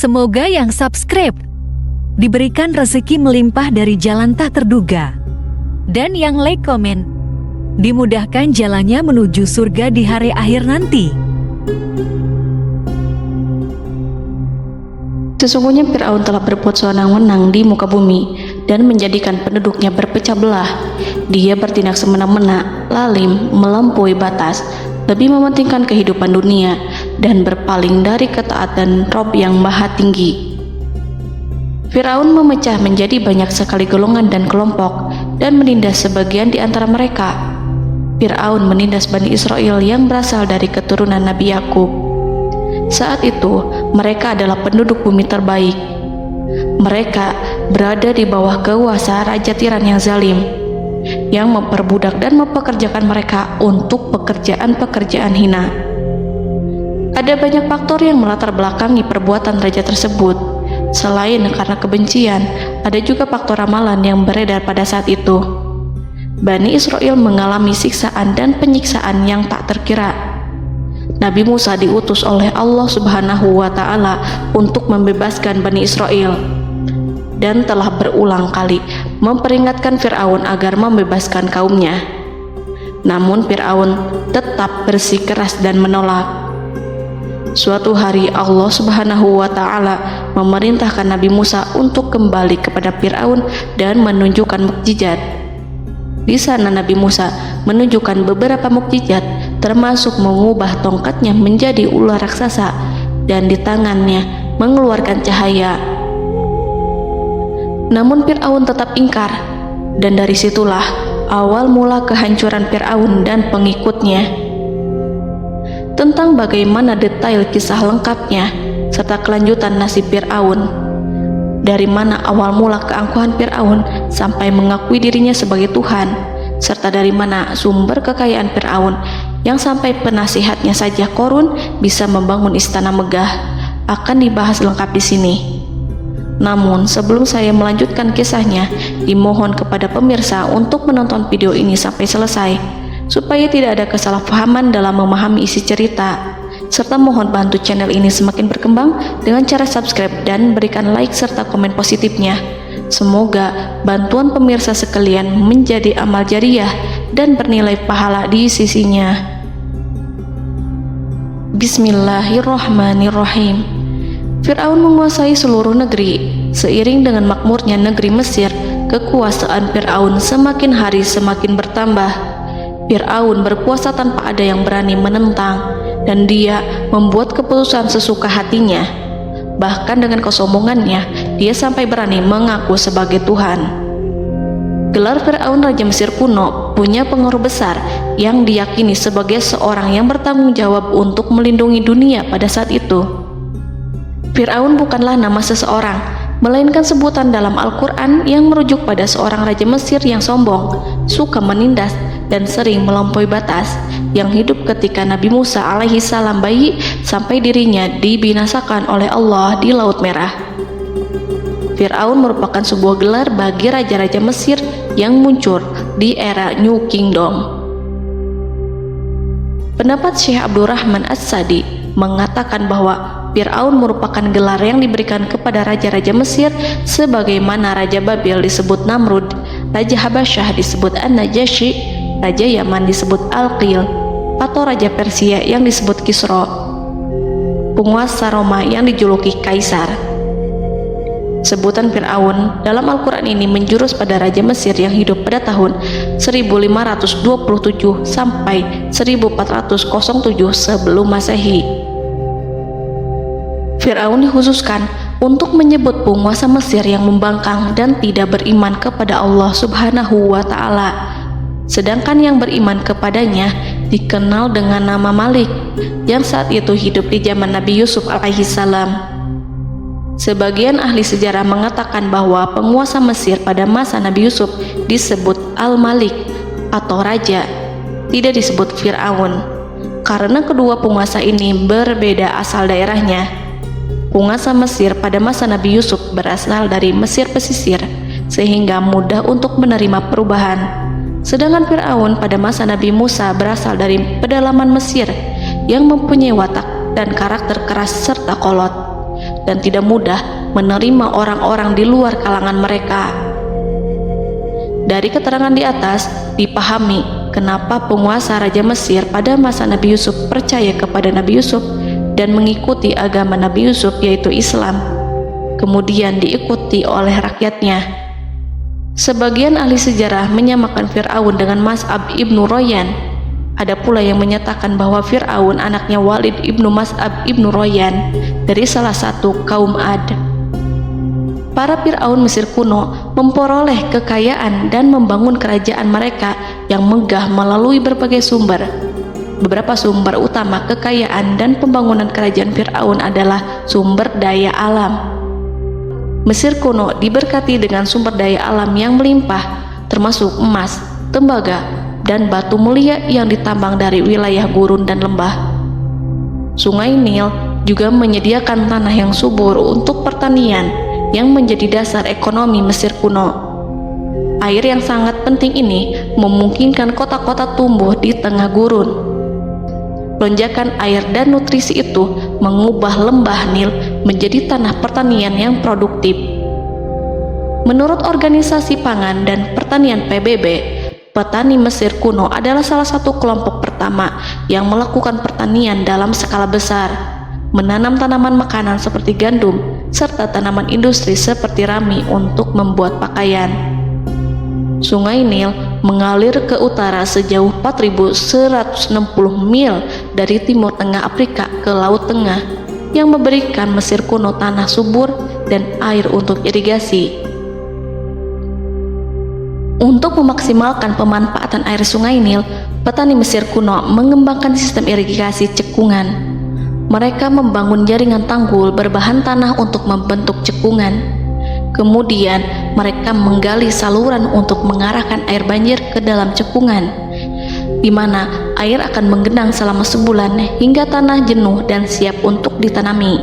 Semoga yang subscribe diberikan rezeki melimpah dari jalan tak terduga. Dan yang like komen, dimudahkan jalannya menuju surga di hari akhir nanti. Sesungguhnya Fir'aun telah berbuat sewenang-wenang di muka bumi dan menjadikan penduduknya berpecah belah. Dia bertindak semena-mena, lalim, melampaui batas, lebih mementingkan kehidupan dunia dan berpaling dari ketaatan Rob yang Maha Tinggi. Fir'aun memecah menjadi banyak sekali golongan dan kelompok dan menindas sebagian di antara mereka. Fir'aun menindas Bani Israel yang berasal dari keturunan Nabi Yakub. Saat itu, mereka adalah penduduk bumi terbaik. Mereka berada di bawah kuasa Raja Tiran yang zalim, yang memperbudak dan mempekerjakan mereka untuk pekerjaan-pekerjaan hina. Ada banyak faktor yang melatar belakangi perbuatan raja tersebut. Selain karena kebencian, ada juga faktor ramalan yang beredar pada saat itu. Bani Israel mengalami siksaan dan penyiksaan yang tak terkira. Nabi Musa diutus oleh Allah Subhanahu wa Ta'ala untuk membebaskan Bani Israel dan telah berulang kali memperingatkan Fir'aun agar membebaskan kaumnya. Namun Fir'aun tetap bersikeras dan menolak. Suatu hari Allah Subhanahu wa Ta'ala memerintahkan Nabi Musa untuk kembali kepada Fir'aun dan menunjukkan mukjizat. Di sana Nabi Musa menunjukkan beberapa mukjizat, termasuk mengubah tongkatnya menjadi ular raksasa dan di tangannya mengeluarkan cahaya. Namun Fir'aun tetap ingkar, dan dari situlah awal mula kehancuran Fir'aun dan pengikutnya. Tentang bagaimana detail kisah lengkapnya serta kelanjutan nasib Fir'aun, dari mana awal mula keangkuhan Fir'aun sampai mengakui dirinya sebagai Tuhan, serta dari mana sumber kekayaan Fir'aun yang sampai penasihatnya saja Qorun bisa membangun istana megah, akan dibahas lengkap di sini. Namun sebelum saya melanjutkan kisahnya, dimohon kepada pemirsa untuk menonton video ini sampai selesai, supaya tidak ada kesalahpahaman dalam memahami isi cerita, serta mohon bantu channel ini semakin berkembang dengan cara subscribe dan berikan like serta komen positifnya. Semoga bantuan pemirsa sekalian menjadi amal jariah dan bernilai pahala di sisinya. Bismillahirrahmanirrahim. Fir'aun menguasai seluruh negeri. Seiring dengan makmurnya negeri Mesir, kekuasaan Fir'aun semakin hari semakin bertambah. Fir'aun berkuasa tanpa ada yang berani menentang, dan dia membuat keputusan sesuka hatinya. Bahkan dengan kesombongannya, dia sampai berani mengaku sebagai Tuhan. Gelar Fir'aun Raja Mesir kuno punya pengaruh besar yang diyakini sebagai seorang yang bertanggung jawab untuk melindungi dunia pada saat itu. Fir'aun bukanlah nama seseorang, melainkan sebutan dalam Al-Quran yang merujuk pada seorang Raja Mesir yang sombong, suka menindas, dan sering melampaui batas, yang hidup ketika Nabi Musa alaihi salam bayi sampai dirinya dibinasakan oleh Allah di Laut Merah. Fir'aun merupakan sebuah gelar bagi raja-raja Mesir yang muncul di era New Kingdom. Pendapat Syekh Abdurrahman As-Sadi mengatakan bahwa Fir'aun merupakan gelar yang diberikan kepada raja-raja Mesir, sebagaimana Raja Babil disebut Namrud, Raja Habasyah disebut An-Najasyi, Raja Yaman disebut Al-Qil, atau Raja Persia yang disebut Kisra, penguasa Roma yang dijuluki Kaisar. Sebutan Fir'aun dalam Al-Quran ini menjurus pada Raja Mesir yang hidup pada tahun 1527 sampai 1407 sebelum Masehi. Fir'aun dikhususkan untuk menyebut penguasa Mesir yang membangkang dan tidak beriman kepada Allah Subhanahu wa Ta'ala, sedangkan yang beriman kepadanya dikenal dengan nama Malik, yang saat itu hidup di zaman Nabi Yusuf alaihi salam. Sebagian ahli sejarah mengatakan bahwa penguasa Mesir pada masa Nabi Yusuf disebut Al-Malik atau Raja, tidak disebut Fir'aun, karena kedua penguasa ini berbeda asal daerahnya. Penguasa Mesir pada masa Nabi Yusuf berasal dari Mesir pesisir, sehingga mudah untuk menerima perubahan. Sedangkan Fir'aun pada masa Nabi Musa berasal dari pedalaman Mesir yang mempunyai watak dan karakter keras serta kolot. dan tidak mudah menerima orang-orang di luar kalangan mereka. Dari keterangan di atas dipahami kenapa penguasa Raja Mesir pada masa Nabi Yusuf percaya kepada Nabi Yusuf dan mengikuti agama Nabi Yusuf, yaitu Islam, kemudian diikuti oleh rakyatnya. Sebagian ahli sejarah menyamakan Fir'aun dengan Mas'ab ibnu Royan. Ada pula yang menyatakan bahwa Fir'aun anaknya Walid ibnu Mas'ab ibnu Royan dari salah satu kaum Ad. Para Fir'aun Mesir kuno memperoleh kekayaan dan membangun kerajaan mereka yang megah melalui berbagai sumber. Beberapa sumber utama kekayaan dan pembangunan kerajaan Fir'aun adalah sumber daya alam. Mesir kuno diberkati dengan sumber daya alam yang melimpah, termasuk emas, tembaga, dan batu mulia yang ditambang dari wilayah gurun dan lembah. Sungai Nil juga menyediakan tanah yang subur untuk pertanian yang menjadi dasar ekonomi Mesir kuno. Air yang sangat penting ini memungkinkan kota-kota tumbuh di tengah gurun. Lonjakan air dan nutrisi itu mengubah lembah Nil menjadi tanah pertanian yang produktif. Menurut Organisasi Pangan dan Pertanian PBB, petani Mesir kuno adalah salah satu kelompok pertama yang melakukan pertanian dalam skala besar, menanam tanaman makanan seperti gandum, serta tanaman industri seperti rami untuk membuat pakaian. Sungai Nil mengalir ke utara sejauh 4.160 mil dari timur tengah Afrika ke Laut Tengah, yang memberikan Mesir kuno tanah subur dan air untuk irigasi. Untuk memaksimalkan pemanfaatan air Sungai Nil, petani Mesir kuno mengembangkan sistem irigasi cekungan. Mereka membangun jaringan tanggul berbahan tanah untuk membentuk cekungan. Kemudian mereka menggali saluran untuk mengarahkan air banjir ke dalam cekungan, di mana air akan menggenang selama sebulan hingga tanah jenuh dan siap untuk ditanami.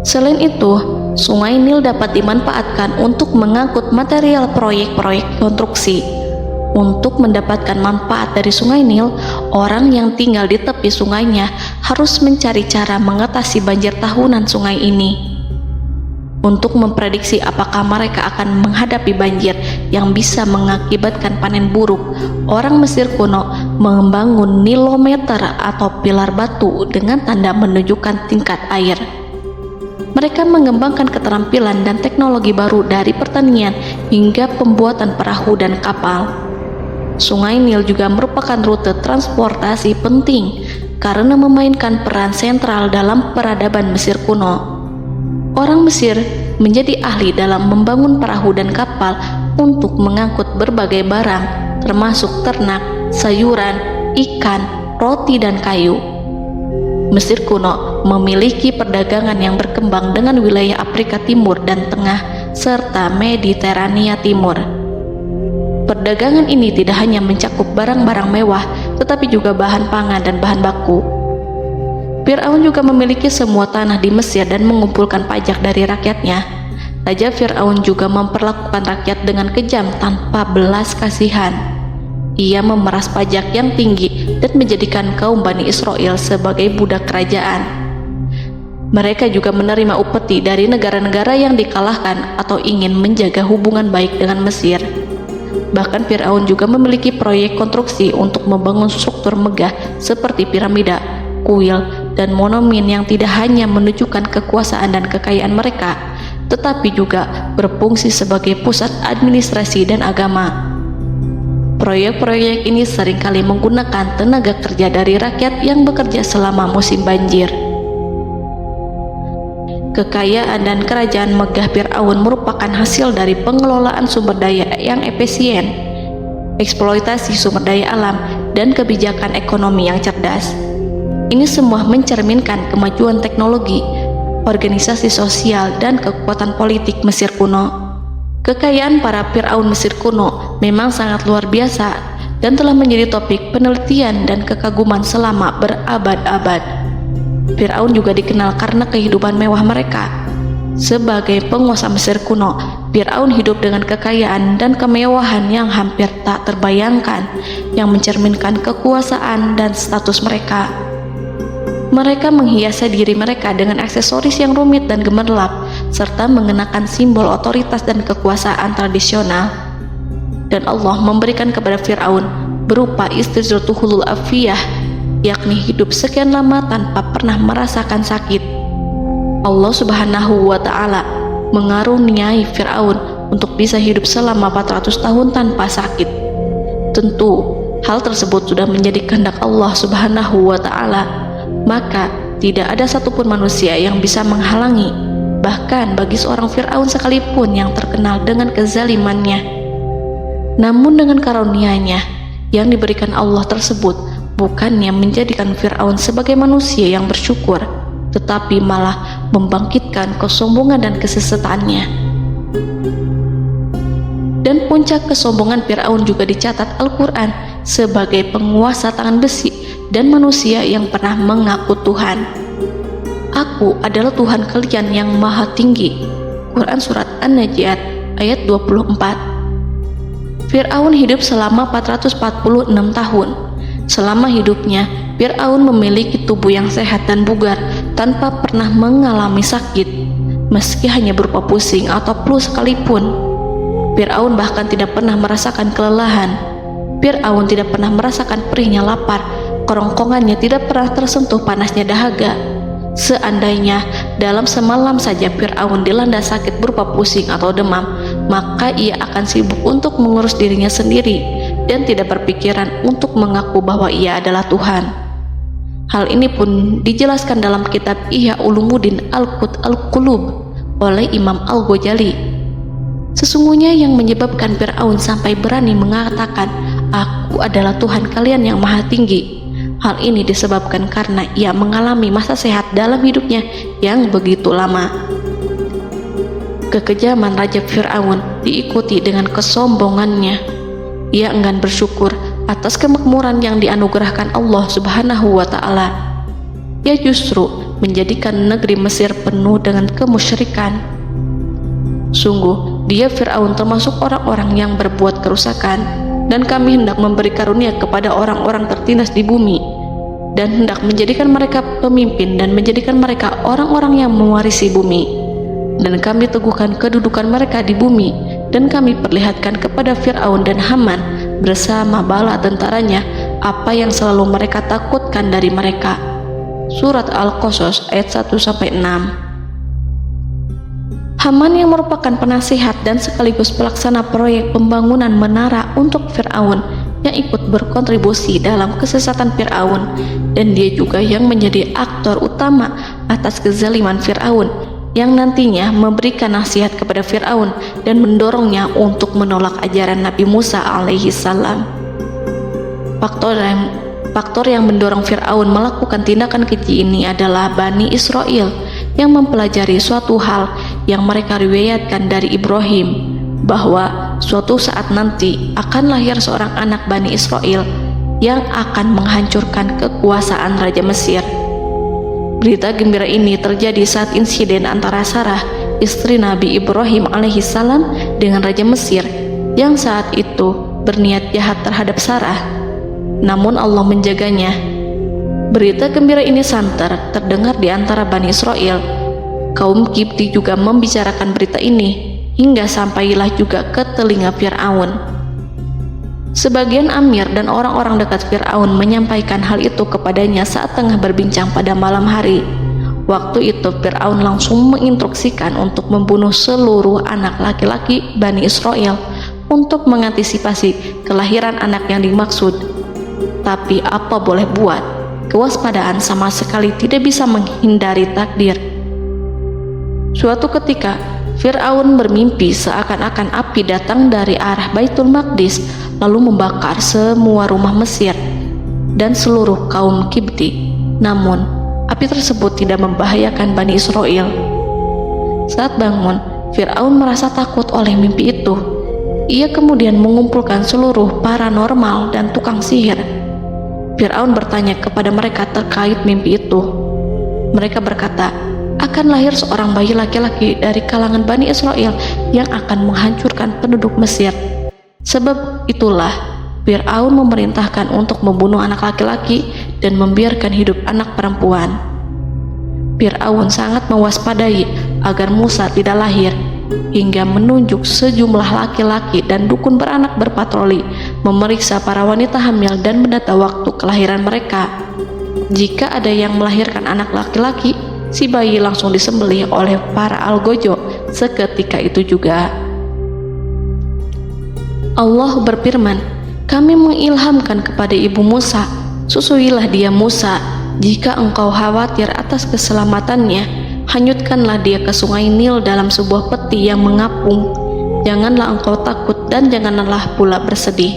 Selain itu, Sungai Nil dapat dimanfaatkan untuk mengangkut material proyek-proyek konstruksi. Untuk mendapatkan manfaat dari Sungai Nil, orang yang tinggal di tepi sungainya harus mencari cara mengatasi banjir tahunan sungai ini. Untuk memprediksi apakah mereka akan menghadapi banjir yang bisa mengakibatkan panen buruk, orang Mesir kuno membangun nilometer atau pilar batu dengan tanda menunjukkan tingkat air. Mereka mengembangkan keterampilan dan teknologi baru dari pertanian hingga pembuatan perahu dan kapal. Sungai Nil juga merupakan rute transportasi penting karena memainkan peran sentral dalam peradaban Mesir kuno. Orang Mesir menjadi ahli dalam membangun perahu dan kapal untuk mengangkut berbagai barang, termasuk ternak, sayuran, ikan, roti, dan kayu. Mesir kuno memiliki perdagangan yang berkembang dengan wilayah Afrika Timur dan Tengah serta Mediterania Timur. Perdagangan ini tidak hanya mencakup barang-barang mewah, tetapi juga bahan pangan dan bahan baku. Fir'aun juga memiliki semua tanah di Mesir dan mengumpulkan pajak dari rakyatnya. Raja Fir'aun juga memperlakukan rakyat dengan kejam tanpa belas kasihan. Ia memeras pajak yang tinggi dan menjadikan kaum Bani Israel sebagai budak kerajaan. Mereka juga menerima upeti dari negara-negara yang dikalahkan atau ingin menjaga hubungan baik dengan Mesir. Bahkan Fir'aun juga memiliki proyek konstruksi untuk membangun struktur megah seperti piramida, kuil, dan monumen yang tidak hanya menunjukkan kekuasaan dan kekayaan mereka, tetapi juga berfungsi sebagai pusat administrasi dan agama. Proyek-proyek ini seringkali menggunakan tenaga kerja dari rakyat yang bekerja selama musim banjir. Kekayaan dan kerajaan megah Fir'aun merupakan hasil dari pengelolaan sumber daya yang efisien, eksploitasi sumber daya alam, dan kebijakan ekonomi yang cerdas. Ini semua mencerminkan kemajuan teknologi, organisasi sosial, dan kekuatan politik Mesir kuno. Kekayaan para Fir'aun Mesir kuno memang sangat luar biasa dan telah menjadi topik penelitian dan kekaguman selama berabad-abad. Fir'aun juga dikenal karena kehidupan mewah mereka. Sebagai penguasa Mesir kuno, Fir'aun hidup dengan kekayaan dan kemewahan yang hampir tak terbayangkan, yang mencerminkan kekuasaan dan status mereka. Mereka menghiasi diri mereka dengan aksesoris yang rumit dan gemerlap, serta mengenakan simbol otoritas dan kekuasaan tradisional. Dan Allah memberikan kepada Fir'aun berupa istidratuhul afiyah, yakni hidup sekian lama tanpa pernah merasakan sakit. Allah Subhanahu wa Ta'ala mengaruniai Fir'aun untuk bisa hidup selama 400 tahun tanpa sakit. Tentu hal tersebut sudah menjadi kehendak Allah Subhanahu wa Ta'ala, maka tidak ada satupun manusia yang bisa menghalangi, bahkan bagi seorang Fir'aun sekalipun yang terkenal dengan kezalimannya. Namun dengan karunia-Nya yang diberikan Allah tersebut bukannya menjadikan Fir'aun sebagai manusia yang bersyukur, tetapi malah membangkitkan kesombongan dan kesesataannya. Dan puncak kesombongan Fir'aun juga dicatat Al-Quran sebagai penguasa tangan besi dan manusia yang pernah mengaku Tuhan. Aku adalah Tuhan kalian yang maha tinggi. Quran Surat An-Najiat ayat 24. Fir'aun hidup selama 446 tahun. Selama hidupnya, Fir'aun memiliki tubuh yang sehat dan bugar tanpa pernah mengalami sakit, meski hanya berupa pusing atau flu sekalipun. Fir'aun bahkan tidak pernah merasakan kelelahan. Fir'aun tidak pernah merasakan perihnya lapar, kerongkongannya tidak pernah tersentuh panasnya dahaga. Seandainya dalam semalam saja Fir'aun dilanda sakit berupa pusing atau demam, maka ia akan sibuk untuk mengurus dirinya sendiri dan tidak berpikiran untuk mengaku bahwa ia adalah Tuhan. Hal ini pun dijelaskan dalam kitab Ihya Ulumuddin Al-Qulub oleh Imam Al-Ghazali. Sesungguhnya yang menyebabkan Fir'aun sampai berani mengatakan, "Aku adalah Tuhan kalian yang maha tinggi." Hal ini disebabkan karena ia mengalami masa sehat dalam hidupnya yang begitu lama. Kekejaman Raja Fir'aun diikuti dengan kesombongannya. Ia enggan bersyukur atas kemakmuran yang dianugerahkan Allah Subhanahu wa Ta'ala. Ia justru menjadikan negeri Mesir penuh dengan kemusyrikan. Sungguh, dia Fir'aun termasuk orang-orang yang berbuat kerusakan, dan kami hendak memberi karunia kepada orang-orang tertindas di bumi, dan hendak menjadikan mereka pemimpin dan menjadikan mereka orang-orang yang mewarisi bumi. Dan kami teguhkan kedudukan mereka di bumi, dan kami perlihatkan kepada Fir'aun dan Haman bersama bala tentaranya apa yang selalu mereka takutkan dari mereka. Surat Al-Qasas ayat 1-6. Haman yang merupakan penasihat dan sekaligus pelaksana proyek pembangunan menara untuk Fir'aun yang ikut berkontribusi dalam kesesatan Fir'aun, dan dia juga yang menjadi aktor utama atas kezaliman Fir'aun yang nantinya memberikan nasihat kepada Fir'aun dan mendorongnya untuk menolak ajaran Nabi Musa alaihi salam. Faktor yang mendorong Fir'aun melakukan tindakan keji ini adalah Bani Israel yang mempelajari suatu hal yang mereka riwayatkan dari Ibrahim, bahwa suatu saat nanti akan lahir seorang anak Bani Israel yang akan menghancurkan kekuasaan Raja Mesir. Berita gembira ini terjadi saat insiden antara Sarah, istri Nabi Ibrahim alaihissalam, dengan Raja Mesir yang saat itu berniat jahat terhadap Sarah. Namun Allah menjaganya. Berita gembira ini santer terdengar di antara Bani Israel. Kaum Kipti juga membicarakan berita ini, hingga sampailah juga ke telinga Fir'aun. Sebagian amir dan orang-orang dekat Fir'aun menyampaikan hal itu kepadanya saat tengah berbincang pada malam hari. Waktu itu Fir'aun langsung menginstruksikan untuk membunuh seluruh anak laki-laki Bani Israel untuk mengantisipasi kelahiran anak yang dimaksud. Tapi apa boleh buat, kewaspadaan sama sekali tidak bisa menghindari takdir. Suatu ketika Fir'aun bermimpi seakan-akan api datang dari arah Baitul Maqdis lalu membakar semua rumah Mesir dan seluruh kaum Kipti. Namun api tersebut tidak membahayakan Bani Israel. Saat bangun, Fir'aun merasa takut oleh mimpi itu. Ia kemudian mengumpulkan seluruh paranormal dan tukang sihir. Fir'aun bertanya kepada mereka terkait mimpi itu. Mereka berkata, akan lahir seorang bayi laki-laki dari kalangan Bani Israel yang akan menghancurkan penduduk Mesir. Sebab itulah Fir'aun memerintahkan untuk membunuh anak laki-laki dan membiarkan hidup anak perempuan. Fir'aun sangat mewaspadai agar Musa tidak lahir, hingga menunjuk sejumlah laki-laki dan dukun beranak berpatroli memeriksa para wanita hamil dan mendata waktu kelahiran mereka. Jika ada yang melahirkan anak laki-laki, si bayi langsung disembelih oleh para algojo seketika itu juga. Allah berfirman, "Kami mengilhamkan kepada ibu Musa, susuilah dia Musa. Jika engkau khawatir atas keselamatannya, hanyutkanlah dia ke sungai Nil dalam sebuah peti yang mengapung. Janganlah engkau takut dan janganlah pula bersedih.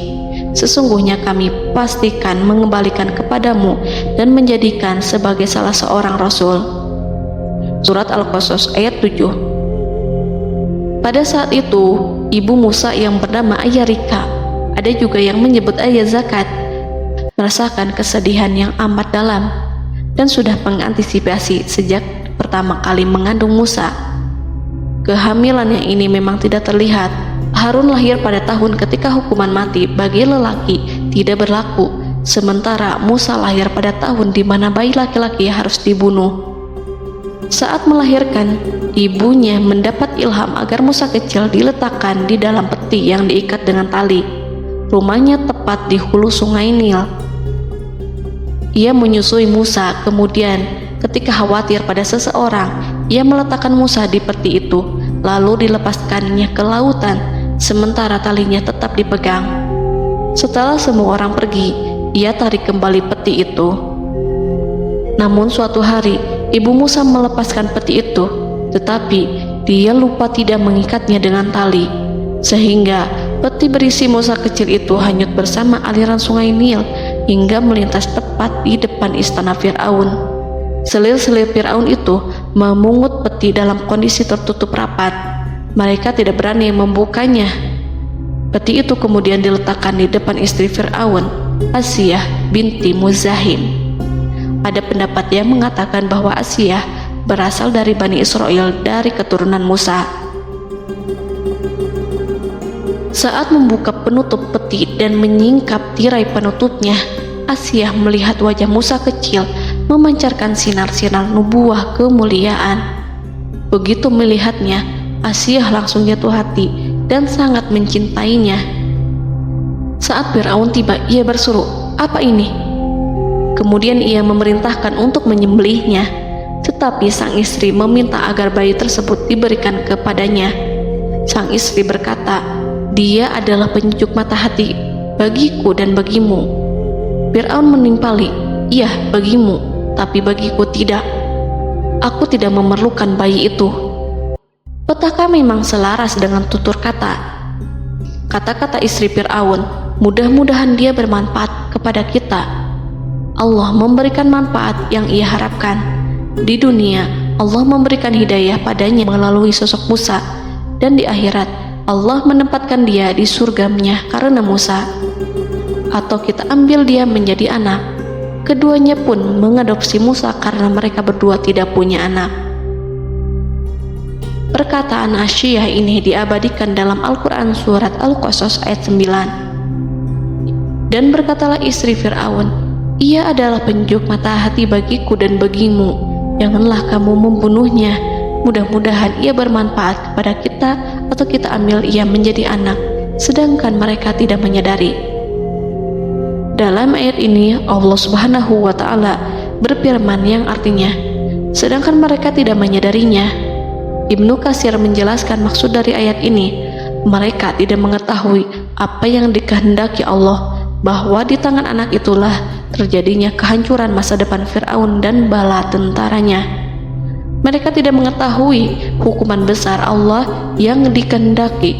Sesungguhnya kami pastikan mengembalikan kepadamu dan menjadikan sebagai salah seorang rasul." Surat Al-Qasas ayat 7. Pada saat itu, ibu Musa yang bernama Ayah Rika, ada juga yang menyebut Ayah Zakat, merasakan kesedihan yang amat dalam dan sudah mengantisipasi sejak pertama kali mengandung Musa. Kehamilannya ini memang tidak terlihat. Harun lahir pada tahun ketika hukuman mati bagi lelaki tidak berlaku, sementara Musa lahir pada tahun di mana bayi laki-laki harus dibunuh. Saat melahirkan, ibunya mendapat ilham agar Musa kecil diletakkan di dalam peti yang diikat dengan tali. Rumahnya tepat di hulu sungai Nil. Ia menyusui Musa, kemudian ketika khawatir pada seseorang, ia meletakkan Musa di peti itu, lalu dilepaskannya ke lautan, sementara talinya tetap dipegang. Setelah semua orang pergi, ia tarik kembali peti itu. Namun suatu hari, ibu Musa melepaskan peti itu, tetapi dia lupa tidak mengikatnya dengan tali, sehingga peti berisi Musa kecil itu hanyut bersama aliran sungai Nil hingga melintas tepat di depan istana Fir'aun. Selir-selir Fir'aun itu memungut peti dalam kondisi tertutup rapat. Mereka tidak berani membukanya. Peti itu kemudian diletakkan di depan istri Fir'aun, Asiyah binti Muzahim. Ada pendapat yang mengatakan bahwa Asiyah berasal dari Bani Israel dari keturunan Musa. Saat membuka penutup peti dan menyingkap tirai penutupnya, Asiyah melihat wajah Musa kecil memancarkan sinar-sinar nubuah kemuliaan. Begitu melihatnya, Asiyah langsung jatuh hati dan sangat mencintainya. Saat Fir'aun tiba, ia berseru, "Apa ini?" Kemudian ia memerintahkan untuk menyembelihnya, tetapi sang istri meminta agar bayi tersebut diberikan kepadanya. Sang istri berkata, "Dia adalah penyejuk mata hati bagiku dan bagimu." Fir'aun menimpali, "Iya, bagimu, tapi bagiku tidak. Aku tidak memerlukan bayi itu." Petaka memang selaras dengan tutur kata. Kata-kata istri Fir'aun, mudah-mudahan dia bermanfaat kepada kita. Allah memberikan manfaat yang ia harapkan. Di dunia, Allah memberikan hidayah padanya melalui sosok Musa, dan di akhirat, Allah menempatkan dia di surganya karena Musa. Atau kita ambil dia menjadi anak. Keduanya pun mengadopsi Musa karena mereka berdua tidak punya anak. Perkataan Asiyah ini diabadikan dalam Al-Quran surat Al-Qasas ayat 9. Dan berkatalah istri Fir'aun, "Ia adalah penyejuk mata hati bagiku dan bagimu. Janganlah kamu membunuhnya. Mudah-mudahan ia bermanfaat kepada kita, atau kita ambil ia menjadi anak, sedangkan mereka tidak menyadari." Dalam ayat ini, Allah Subhanahu wa Ta'ala berfirman yang artinya, sedangkan mereka tidak menyadarinya. Ibnu Katsir menjelaskan maksud dari ayat ini, mereka tidak mengetahui apa yang dikehendaki Allah, bahwa di tangan anak itulah terjadinya kehancuran masa depan Fir'aun dan bala tentaranya. Mereka tidak mengetahui hukuman besar Allah yang dikehendaki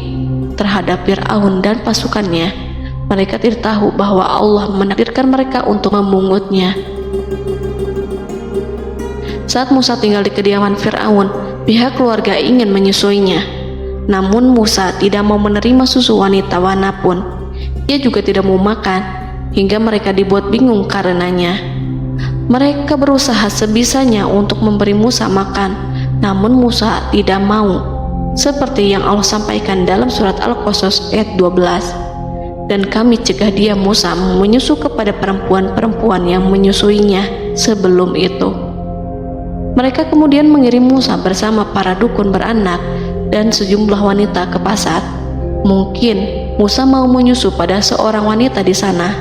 terhadap Fir'aun dan pasukannya. Mereka tidak tahu bahwa Allah menakdirkan mereka untuk memungutnya. Saat Musa tinggal di kediaman Fir'aun, pihak keluarga ingin menyusuinya. Namun Musa tidak mau menerima susu wanita manapun. Ia juga tidak mau makan, hingga mereka dibuat bingung karenanya. Mereka berusaha sebisanya untuk memberi Musa makan, namun Musa tidak mau. Seperti yang Allah sampaikan dalam surat Al-Qasas ayat 12. dan kami cegah dia Musa menyusu kepada perempuan-perempuan yang menyusuinya sebelum itu. Mereka kemudian mengirim Musa bersama para dukun beranak dan sejumlah wanita ke pasar. Mungkin Musa mau menyusu pada seorang wanita di sana.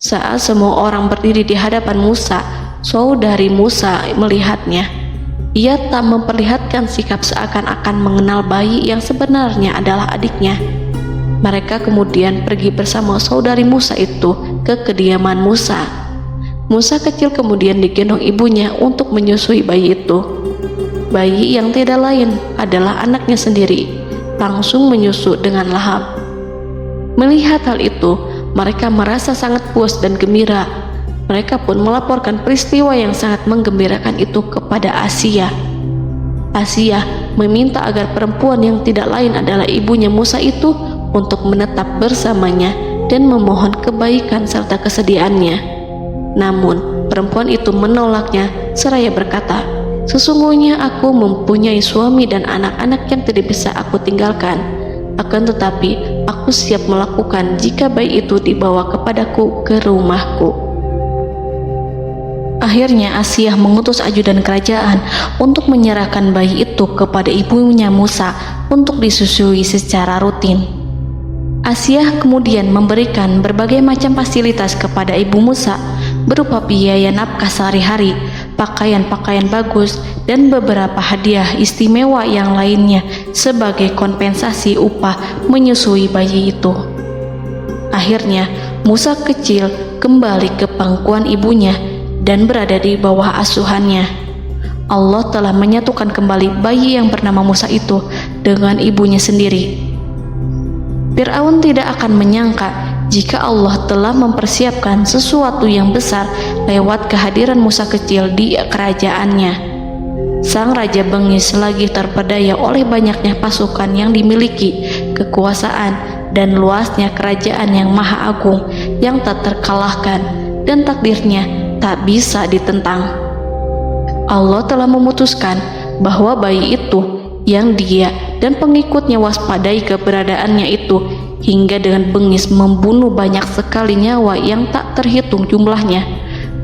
Saat semua orang berdiri di hadapan Musa, saudari Musa melihatnya. Ia tak memperlihatkan sikap seakan-akan mengenal bayi yang sebenarnya adalah adiknya. Mereka kemudian pergi bersama saudari Musa itu ke kediaman Musa. Musa kecil kemudian digendong ibunya untuk menyusui bayi itu. Bayi yang tidak lain adalah anaknya sendiri, langsung menyusu dengan lahap. Melihat hal itu, mereka merasa sangat puas dan gembira. Mereka pun melaporkan peristiwa yang sangat menggembirakan itu kepada Asia. Asia meminta agar perempuan yang tidak lain adalah ibunya Musa itu untuk menetap bersamanya dan memohon kebaikan serta kesediaannya. Namun perempuan itu menolaknya seraya berkata, "Sesungguhnya aku mempunyai suami dan anak-anak yang tidak bisa aku tinggalkan. Akan tetapi aku siap melakukan jika bayi itu dibawa kepadaku ke rumahku." Akhirnya Asia mengutus ajudan kerajaan untuk menyerahkan bayi itu kepada ibunya Musa untuk disusui secara rutin. Asia kemudian memberikan berbagai macam fasilitas kepada ibu Musa berupa biaya nafkah sehari-hari, pakaian-pakaian bagus, dan beberapa hadiah istimewa yang lainnya sebagai kompensasi upah menyusui bayi itu. Akhirnya Musa kecil kembali ke pangkuan ibunya dan berada di bawah asuhannya. Allah telah menyatukan kembali bayi yang bernama Musa itu dengan ibunya sendiri. Fir'aun tidak akan menyangka jika Allah telah mempersiapkan sesuatu yang besar lewat kehadiran Musa kecil di kerajaannya. Sang Raja bengis lagi terpedaya oleh banyaknya pasukan yang dimiliki, kekuasaan, dan luasnya kerajaan yang maha agung yang tak terkalahkan, dan takdirnya tak bisa ditentang. Allah telah memutuskan bahwa bayi itu yang dia dan pengikutnya waspadai keberadaannya itu hingga dengan bengis membunuh banyak sekali nyawa yang tak terhitung jumlahnya.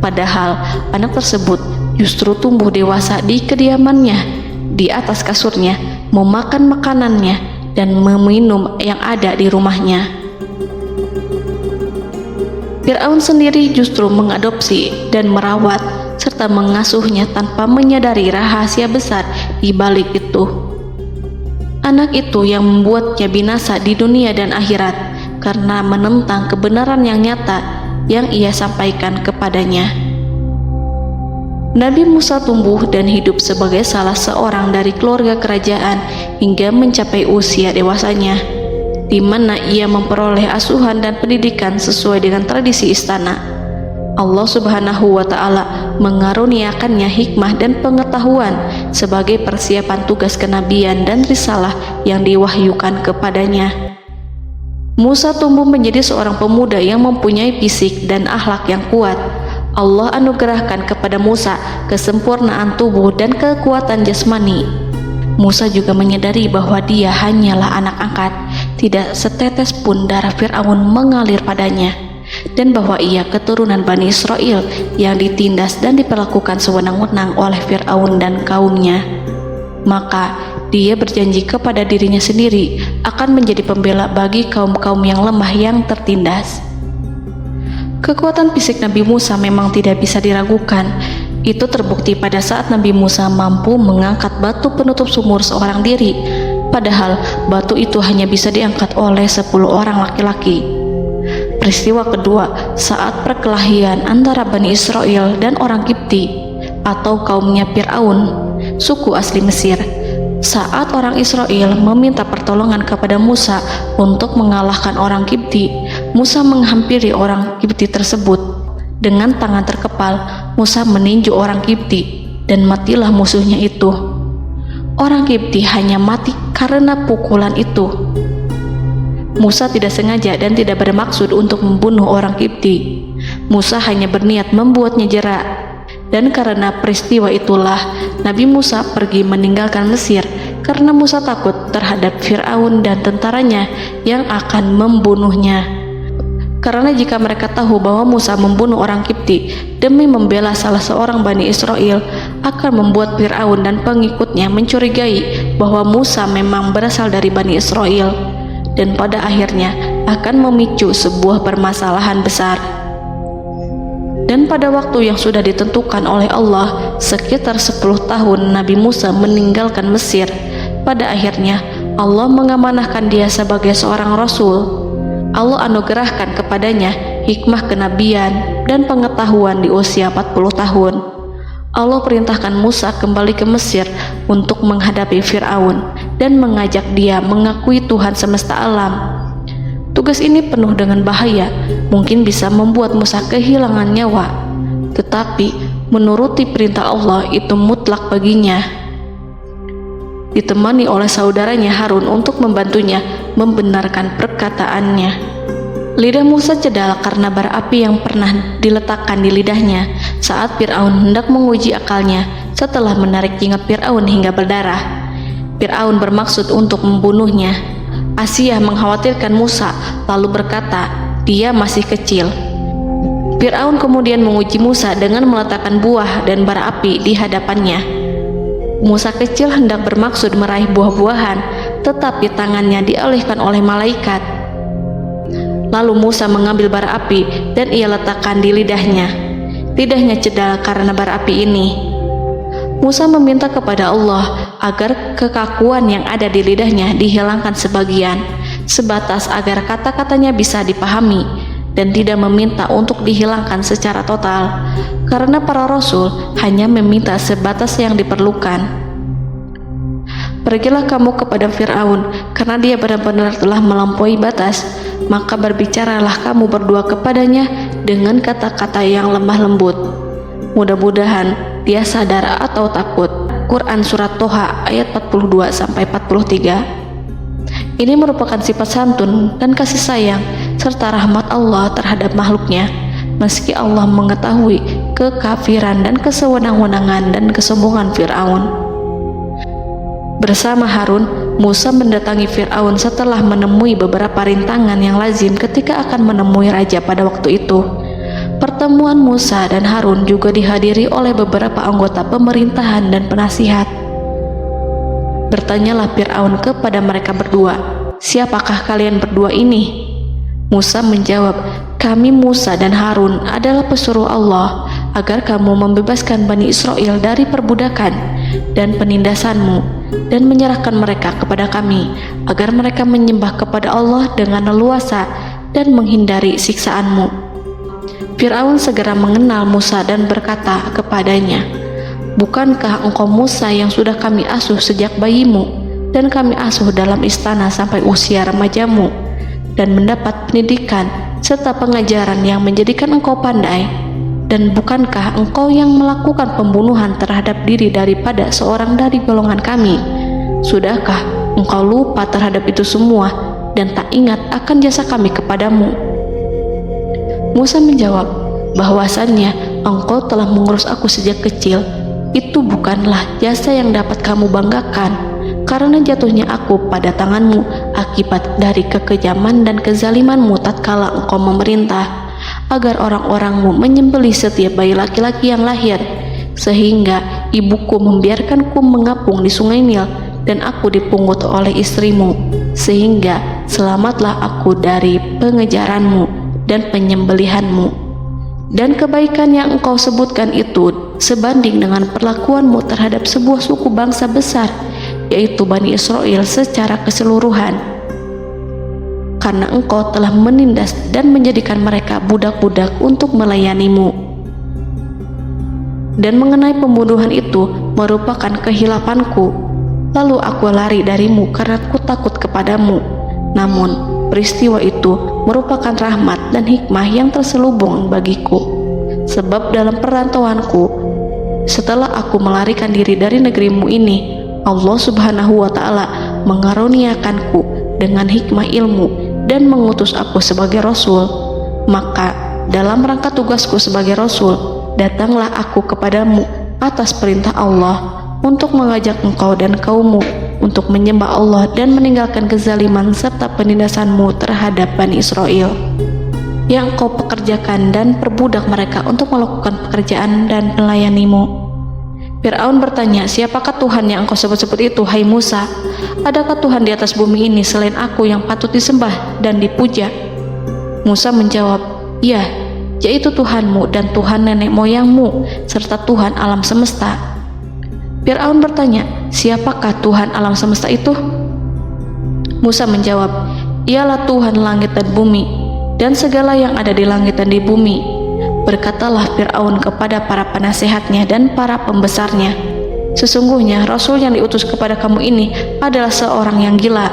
Padahal anak tersebut justru tumbuh dewasa di kediamannya, di atas kasurnya, memakan makanannya dan meminum yang ada di rumahnya. Fir'aun sendiri justru mengadopsi dan merawat serta mengasuhnya tanpa menyadari rahasia besar di balik itu. Anak itu yang membuatnya binasa di dunia dan akhirat karena menentang kebenaran yang nyata yang ia sampaikan kepadanya. Nabi Musa tumbuh dan hidup sebagai salah seorang dari keluarga kerajaan hingga mencapai usia dewasanya, di mana ia memperoleh asuhan dan pendidikan sesuai dengan tradisi istana. Allah Subhanahu wa Ta'ala mengaruniakannya hikmah dan pengetahuan sebagai persiapan tugas kenabian dan risalah yang diwahyukan kepadanya. Musa tumbuh menjadi seorang pemuda yang mempunyai fisik dan akhlak yang kuat. Allah anugerahkan kepada Musa kesempurnaan tubuh dan kekuatan jasmani. Musa juga menyadari bahwa dia hanyalah anak angkat, tidak setetes pun darah Fir'aun mengalir padanya, dan bahwa ia keturunan Bani Israel yang ditindas dan diperlakukan sewenang-wenang oleh Fir'aun dan kaumnya. Maka dia berjanji kepada dirinya sendiri akan menjadi pembela bagi kaum-kaum yang lemah yang tertindas. Kekuatan fisik Nabi Musa memang tidak bisa diragukan. Itu terbukti pada saat Nabi Musa mampu mengangkat batu penutup sumur seorang diri, padahal batu itu hanya bisa diangkat oleh 10 orang laki-laki. Peristiwa kedua saat perkelahian antara Bani Israel dan orang Kipti atau kaumnya Fir'aun, suku asli Mesir. Saat orang Israel meminta pertolongan kepada Musa untuk mengalahkan orang Kipti, Musa menghampiri orang Kipti tersebut. Dengan tangan terkepal, Musa meninju orang Kipti dan matilah musuhnya itu. Orang Kipti hanya mati karena pukulan itu. Musa tidak sengaja dan tidak bermaksud untuk membunuh orang Kipti. Musa hanya berniat membuatnya jera. Dan karena peristiwa itulah Nabi Musa pergi meninggalkan Mesir karena Musa takut terhadap Fir'aun dan tentaranya yang akan membunuhnya. Karena jika mereka tahu bahwa Musa membunuh orang Kipti demi membela salah seorang Bani Israel, akan membuat Fir'aun dan pengikutnya mencurigai bahwa Musa memang berasal dari Bani Israel, dan pada akhirnya akan memicu sebuah permasalahan besar. Dan pada waktu yang sudah ditentukan oleh Allah, sekitar 10 tahun Nabi Musa meninggalkan Mesir. Pada akhirnya Allah mengamanahkan dia sebagai seorang Rasul. Allah anugerahkan kepadanya hikmah kenabian dan pengetahuan di usia 40 tahun. Allah perintahkan Musa kembali ke Mesir untuk menghadapi Fir'aun dan mengajak dia mengakui Tuhan semesta alam. Tugas ini penuh dengan bahaya, mungkin bisa membuat Musa kehilangan nyawa, tetapi menuruti perintah Allah itu mutlak baginya. Ditemani oleh saudaranya Harun untuk membantunya membenarkan perkataannya. Lidah Musa cedal karena bara api yang pernah diletakkan di lidahnya saat Fir'aun hendak menguji akalnya setelah menarik jingat Fir'aun hingga berdarah. Fir'aun bermaksud untuk membunuhnya. Asia mengkhawatirkan Musa lalu berkata, dia masih kecil. Fir'aun kemudian menguji Musa dengan meletakkan buah dan bara api di hadapannya. Musa kecil hendak bermaksud meraih buah-buahan, tetapi tangannya dialihkan oleh malaikat. Lalu Musa mengambil bara api dan ia letakkan di lidahnya. Lidahnya cedal karena bara api ini. Musa meminta kepada Allah agar kekakuan yang ada di lidahnya dihilangkan sebagian, sebatas agar kata-katanya bisa dipahami, dan tidak meminta untuk dihilangkan secara total, karena para rasul hanya meminta sebatas yang diperlukan. Pergilah kamu kepada Fir'aun, karena dia benar-benar telah melampaui batas, maka berbicaralah kamu berdua kepadanya dengan kata-kata yang lemah lembut. Mudah-mudahan dia sadar atau takut. Quran Surat Toha ayat 42-43. Ini merupakan sifat santun dan kasih sayang serta rahmat Allah terhadap makhluknya, meski Allah mengetahui kekafiran dan kesewenang-wenangan dan kesombongan Fir'aun. Bersama Harun, Musa mendatangi Fir'aun setelah menemui beberapa rintangan yang lazim ketika akan menemui raja pada waktu itu. Pertemuan Musa dan Harun juga dihadiri oleh beberapa anggota pemerintahan dan penasihat. Bertanyalah Fir'aun kepada mereka berdua, siapakah kalian berdua ini? Musa menjawab, kami Musa dan Harun adalah pesuruh Allah agar kamu membebaskan Bani Israel dari perbudakan dan penindasanmu dan menyerahkan mereka kepada kami agar mereka menyembah kepada Allah dengan leluasa dan menghindari siksaanmu. Fir'aun segera mengenal Musa dan berkata kepadanya, bukankah engkau Musa yang sudah kami asuh sejak bayimu dan kami asuh dalam istana sampai usia remajamu dan mendapat pendidikan serta pengajaran yang menjadikan engkau pandai? Dan bukankah engkau yang melakukan pembunuhan terhadap diri daripada seorang dari golongan kami? Sudahkah engkau lupa terhadap itu semua dan tak ingat akan jasa kami kepadamu? Musa menjawab, bahwasannya engkau telah mengurus aku sejak kecil. Itu bukanlah jasa yang dapat kamu banggakan, karena jatuhnya aku pada tanganmu akibat dari kekejaman dan kezalimanmu tatkala engkau memerintah agar orang-orangmu menyembelih setiap bayi laki-laki yang lahir, sehingga ibuku membiarkanku mengapung di sungai Nil dan aku dipungut oleh istrimu, sehingga selamatlah aku dari pengejaranmu dan penyembelihanmu. Dan kebaikan yang engkau sebutkan itu sebanding dengan perlakuanmu terhadap sebuah suku bangsa besar, yaitu Bani Israel secara keseluruhan, karena engkau telah menindas dan menjadikan mereka budak-budak untuk melayanimu. Dan mengenai pembunuhan itu merupakan kehilafanku, lalu aku lari darimu karena aku takut kepadamu. Namun peristiwa itu merupakan rahmat dan hikmah yang terselubung bagiku, sebab dalam perantauanku setelah aku melarikan diri dari negerimu ini, Allah Subhanahu wa Ta'ala mengaruniakanku dengan hikmah ilmu dan mengutus aku sebagai Rasul. Maka dalam rangka tugasku sebagai Rasul, datanglah aku kepadamu atas perintah Allah untuk mengajak engkau dan kaummu untuk menyembah Allah dan meninggalkan kezaliman serta penindasanmu terhadap Bani Israel. yang engkau pekerjakan dan perbudak mereka untuk melakukan pekerjaan dan melayanimu. Fir'aun bertanya, siapakah Tuhan yang engkau sebut-sebut itu, hai Musa? Adakah Tuhan di atas bumi ini selain aku yang patut disembah dan dipuja? Musa menjawab, ya, yaitu Tuhanmu dan Tuhan nenek moyangmu, serta Tuhan alam semesta. Fir'aun bertanya, siapakah Tuhan alam semesta itu? Musa menjawab, ialah Tuhan langit dan bumi, dan segala yang ada di langit dan di bumi. Berkatalah Fir'aun kepada para penasehatnya dan para pembesarnya, sesungguhnya Rasul yang diutus kepada kamu ini adalah seorang yang gila.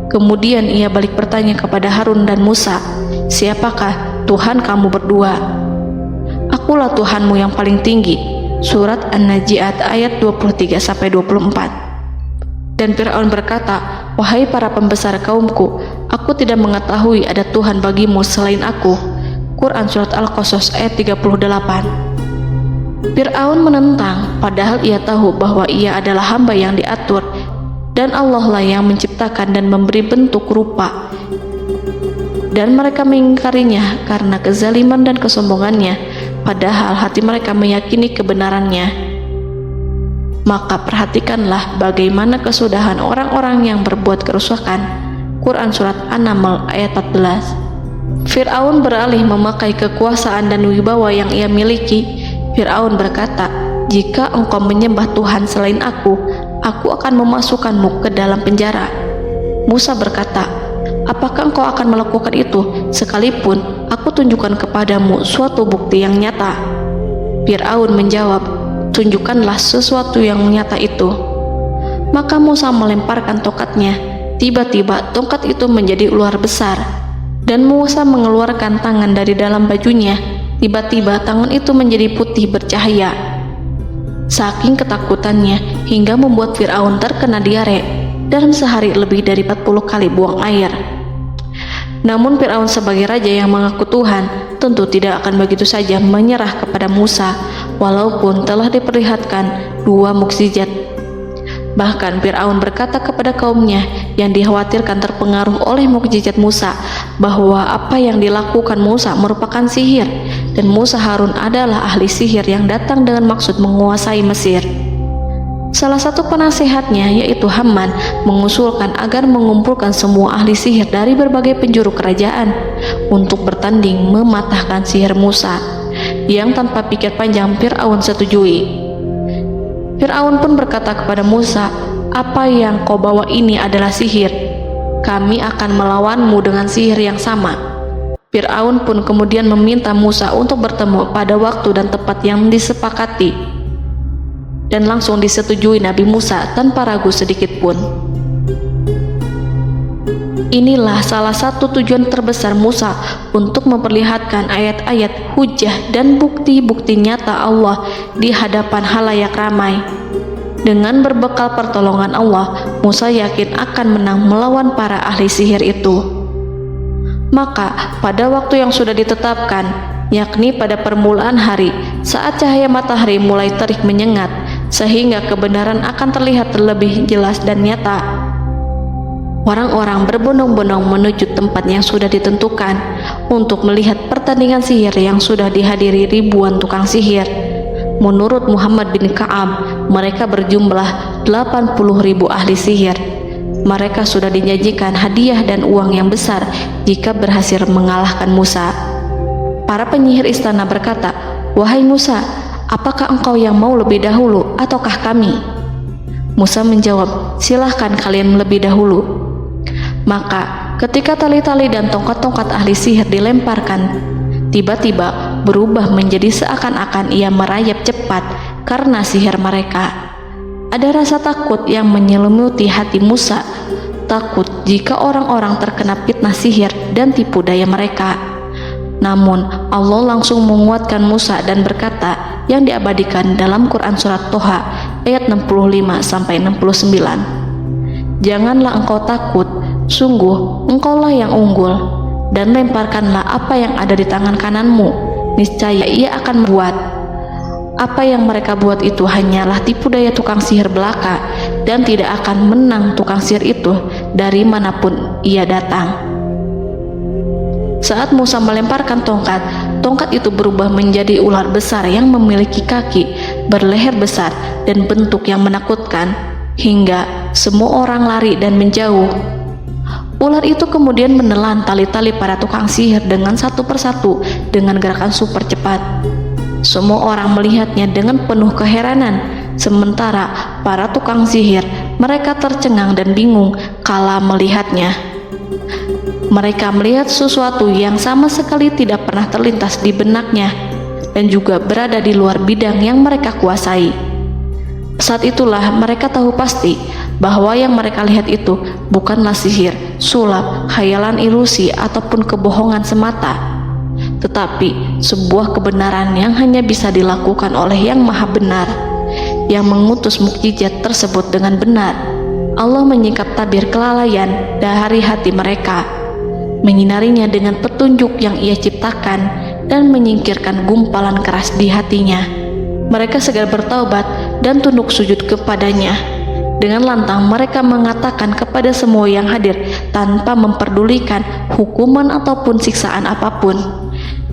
Kemudian ia balik bertanya kepada Harun dan Musa, siapakah Tuhan kamu berdua? Akulah Tuhanmu yang paling tinggi. Surat An-Najiat ayat 23-24. Dan Fir'aun berkata, wahai para pembesar kaumku, aku tidak mengetahui ada Tuhan bagimu selain aku. Quran Surat Al-Qasas ayat 38. Fir'aun menentang, padahal ia tahu bahwa ia adalah hamba yang diatur, dan Allah lah yang menciptakan dan memberi bentuk rupa. Dan mereka mengingkarinya karena kezaliman dan kesombongannya, padahal hati mereka meyakini kebenarannya. Maka perhatikanlah bagaimana kesudahan orang-orang yang berbuat kerusakan. Quran Surat An-Naml ayat 14. Fir'aun beralih memakai kekuasaan dan wibawa yang ia miliki. Fir'aun berkata, jika engkau menyembah Tuhan selain aku akan memasukkanmu ke dalam penjara. Musa berkata, apakah engkau akan melakukan itu sekalipun aku tunjukkan kepadamu suatu bukti yang nyata? Fir'aun menjawab, tunjukkanlah sesuatu yang nyata itu. Maka Musa melemparkan tongkatnya. Tiba-tiba tongkat itu menjadi ular besar, dan Musa mengeluarkan tangan dari dalam bajunya. Tiba-tiba tangan itu menjadi putih bercahaya. Saking ketakutannya hingga membuat Fir'aun terkena diare dan sehari lebih dari 40 kali buang air. Namun Fir'aun sebagai raja yang mengaku Tuhan tentu tidak akan begitu saja menyerah kepada Musa, walaupun telah diperlihatkan 2 mukjizat. Bahkan Fir'aun berkata kepada kaumnya yang dikhawatirkan terpengaruh oleh mukjizat Musa, bahwa apa yang dilakukan Musa merupakan sihir, dan Musa Harun adalah ahli sihir yang datang dengan maksud menguasai Mesir. Salah satu penasehatnya, yaitu Haman, mengusulkan agar mengumpulkan semua ahli sihir dari berbagai penjuru kerajaan untuk bertanding mematahkan sihir Musa, yang tanpa pikir panjang Fir'aun setujui. Fir'aun pun berkata kepada Musa, apa yang kau bawa ini adalah sihir. Kami akan melawanmu dengan sihir yang sama. Fir'aun pun kemudian meminta Musa untuk bertemu pada waktu dan tempat yang disepakati, dan langsung disetujui Nabi Musa tanpa ragu sedikit pun. Inilah salah satu tujuan terbesar Musa untuk memperlihatkan ayat-ayat hujah dan bukti-bukti nyata Allah di hadapan halayak ramai. Dengan berbekal pertolongan Allah, Musa yakin akan menang melawan para ahli sihir itu. Maka pada waktu yang sudah ditetapkan, yakni pada permulaan hari, saat cahaya matahari mulai terik menyengat, sehingga kebenaran akan terlihat lebih jelas dan nyata, orang-orang berbondong-bondong menuju tempat yang sudah ditentukan untuk melihat pertandingan sihir yang sudah dihadiri ribuan tukang sihir. Menurut Muhammad bin Ka'ab, mereka berjumlah 80.000 ahli sihir. Mereka sudah dijanjikan hadiah dan uang yang besar jika berhasil mengalahkan Musa. Para penyihir istana berkata, wahai Musa, apakah engkau yang mau lebih dahulu ataukah kami? Musa menjawab, silahkan kalian lebih dahulu. Maka ketika tali-tali dan tongkat-tongkat ahli sihir dilemparkan, tiba-tiba berubah menjadi seakan-akan ia merayap cepat karena sihir mereka. Ada rasa takut yang menyelimuti hati Musa, takut jika orang-orang terkena fitnah sihir dan tipu daya mereka. Namun Allah langsung menguatkan Musa dan berkata yang diabadikan dalam Quran Surat Toha ayat 65-69, janganlah engkau takut, sungguh engkaulah yang unggul, dan lemparkanlah apa yang ada di tangan kananmu, niscaya ia akan membuat. Apa yang mereka buat itu hanyalah tipu daya tukang sihir belaka, dan tidak akan menang tukang sihir itu dari manapun ia datang. Saat Musa melemparkan tongkat, tongkat itu berubah menjadi ular besar yang memiliki kaki, berleher besar, dan bentuk yang menakutkan, hingga semua orang lari dan menjauh. Ular itu kemudian menelan tali-tali para tukang sihir dengan satu persatu dengan gerakan super cepat. Semua orang melihatnya dengan penuh keheranan, sementara para tukang sihir mereka tercengang dan bingung kala melihatnya. Mereka melihat sesuatu yang sama sekali tidak pernah terlintas di benaknya dan juga berada di luar bidang yang mereka kuasai. Saat itulah mereka tahu pasti bahwa yang mereka lihat itu bukanlah sihir, sulap, khayalan ilusi ataupun kebohongan semata, tetapi sebuah kebenaran yang hanya bisa dilakukan oleh Yang Maha Benar, yang mengutus mukjizat tersebut dengan benar. Allah menyingkap tabir kelalaian dari hati mereka, menyinarinya dengan petunjuk yang Ia ciptakan, dan menyingkirkan gumpalan keras di hatinya. Mereka segera bertaubat dan tunduk sujud kepadanya. Dengan lantang mereka mengatakan kepada semua yang hadir tanpa memperdulikan hukuman ataupun siksaan apapun,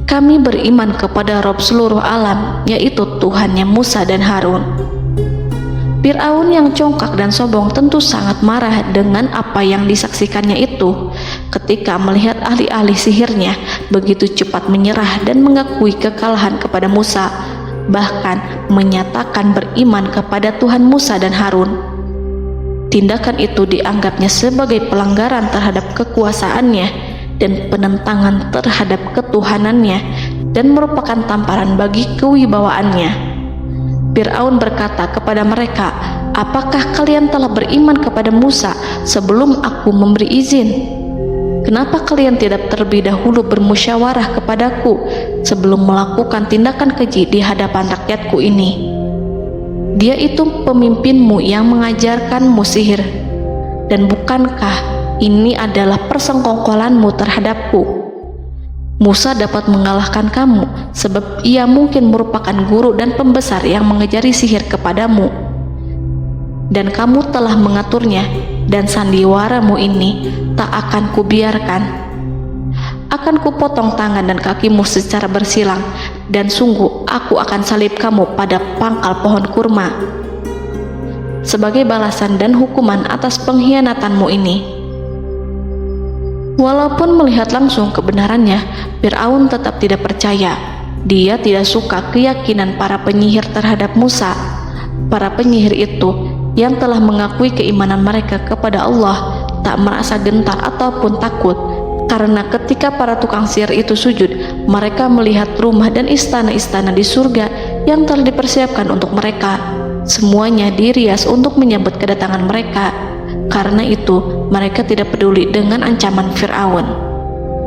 "Kami beriman kepada Rob seluruh alam, yaitu Tuhannya Musa dan Harun." Fir'aun yang congkak dan sombong tentu sangat marah dengan apa yang disaksikannya itu ketika melihat ahli-ahli sihirnya begitu cepat menyerah dan mengakui kekalahan kepada Musa, bahkan menyatakan beriman kepada Tuhan Musa dan Harun. Tindakan itu dianggapnya sebagai pelanggaran terhadap kekuasaannya dan penentangan terhadap ketuhanannya dan merupakan tamparan bagi kewibawaannya. Fir'aun berkata kepada mereka, "Apakah kalian telah beriman kepada Musa sebelum aku memberi izin? Kenapa kalian tidak terlebih dahulu bermusyawarah kepadaku sebelum melakukan tindakan keji di hadapan rakyatku ini? Dia itu pemimpinmu yang mengajarkanmu sihir, dan bukankah ini adalah persengkongkolanmu terhadapku? Musa dapat mengalahkan kamu sebab ia mungkin merupakan guru dan pembesar yang mengajari sihir kepadamu, dan kamu telah mengaturnya, dan sandiwaramu ini tak akan kubiarkan. Akan kupotong tangan dan kakimu secara bersilang, dan sungguh aku akan salib kamu pada pangkal pohon kurma sebagai balasan dan hukuman atas pengkhianatanmu ini." Walaupun melihat langsung kebenarannya, Fir'aun tetap tidak percaya. Dia tidak suka keyakinan para penyihir terhadap Musa. Para penyihir itu yang telah mengakui keimanan mereka kepada Allah tak merasa gentar ataupun takut, karena ketika para tukang sihir itu sujud, mereka melihat rumah dan istana-istana di surga yang telah dipersiapkan untuk mereka. Semuanya dirias untuk menyambut kedatangan mereka. Karena itu, mereka tidak peduli dengan ancaman Fir'aun.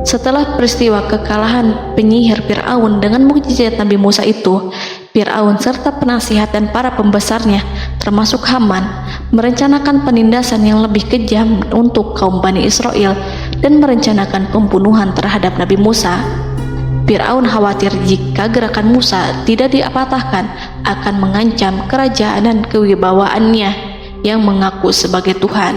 Setelah peristiwa kekalahan penyihir Fir'aun dengan mukjizat Nabi Musa itu, Fir'aun serta penasihat dan para pembesarnya, termasuk Haman, merencanakan penindasan yang lebih kejam untuk kaum Bani Israel dan merencanakan pembunuhan terhadap Nabi Musa. Fir'aun khawatir jika gerakan Musa tidak diapatahkan akan mengancam kerajaan dan kewibawaannya yang mengaku sebagai Tuhan.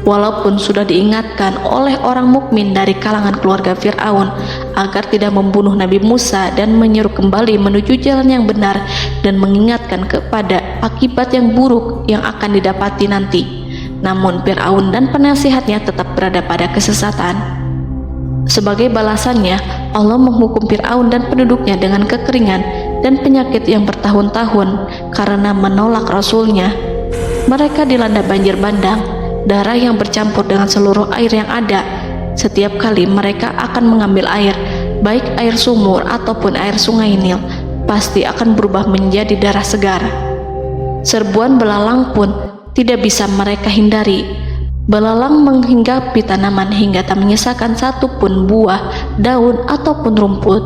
Walaupun sudah diingatkan oleh orang mukmin dari kalangan keluarga Fir'aun agar tidak membunuh Nabi Musa dan menyeru kembali menuju jalan yang benar dan mengingatkan kepada akibat yang buruk yang akan didapati nanti, namun Fir'aun dan penasihatnya tetap berada pada kesesatan. Sebagai balasannya, Allah menghukum Fir'aun dan penduduknya dengan kekeringan dan penyakit yang bertahun-tahun karena menolak Rasulnya. Mereka dilanda banjir bandang, darah yang bercampur dengan seluruh air yang ada. Setiap kali mereka akan mengambil air, baik air sumur ataupun air sungai Nil, pasti akan berubah menjadi darah segar. Serbuan belalang pun tidak bisa mereka hindari. Belalang menghinggapi tanaman hingga tak menyisakan satupun buah, daun ataupun rumput.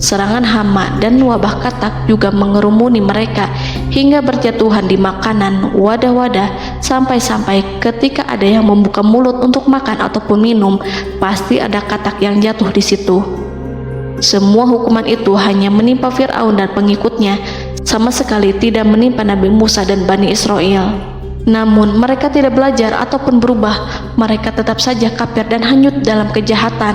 Serangan hama dan wabah katak juga mengerumuni mereka hingga berjatuhan di makanan, wadah-wadah, sampai-sampai ketika ada yang membuka mulut untuk makan ataupun minum, pasti ada katak yang jatuh di situ. Semua hukuman itu hanya menimpa Fir'aun dan pengikutnya, sama sekali tidak menimpa Nabi Musa dan Bani Israel. Namun mereka tidak belajar ataupun berubah, mereka tetap saja kafir dan hanyut dalam kejahatan.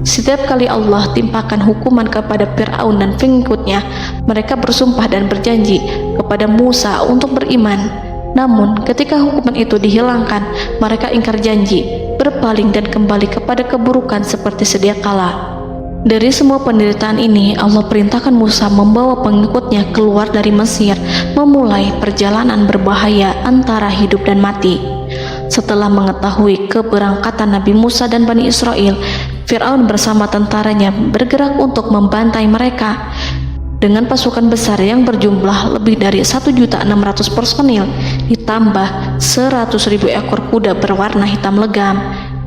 Setiap kali Allah timpakan hukuman kepada Fir'aun dan pengikutnya, mereka bersumpah dan berjanji kepada Musa untuk beriman. Namun ketika hukuman itu dihilangkan, mereka ingkar janji, berpaling dan kembali kepada keburukan seperti sedia kala. Dari semua penderitaan ini, Allah perintahkan Musa membawa pengikutnya keluar dari Mesir, memulai perjalanan berbahaya antara hidup dan mati. Setelah mengetahui keberangkatan Nabi Musa dan Bani Israel, Fir'aun bersama tentaranya bergerak untuk membantai mereka. Dengan pasukan besar yang berjumlah lebih dari 1.600.000 personil, ditambah 100.000 ekor kuda berwarna hitam legam,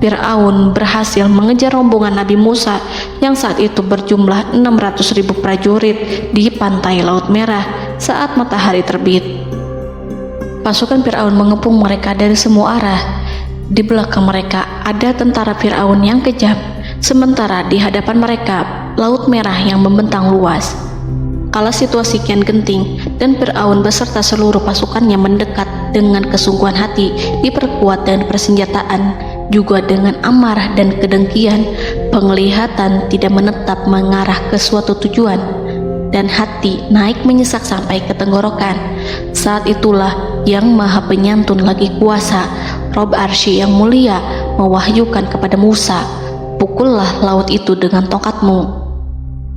Fir'aun berhasil mengejar rombongan Nabi Musa yang saat itu berjumlah 600.000 prajurit di pantai Laut Merah saat matahari terbit. Pasukan Fir'aun mengepung mereka dari semua arah. Di belakang mereka ada tentara Fir'aun yang kejam, sementara di hadapan mereka Laut Merah yang membentang luas. Kala situasi kian genting dan Fir'aun beserta seluruh pasukannya mendekat dengan kesungguhan hati, diperkuat dengan persenjataan, juga dengan amarah dan kedengkian, penglihatan tidak menetap mengarah ke suatu tujuan, dan hati naik menyesak sampai ke tenggorokan. Saat itulah Yang Maha Penyantun lagi kuasa, Rob Arsy yang mulia, mewahyukan kepada Musa, "Pukullah laut itu dengan tongkatmu."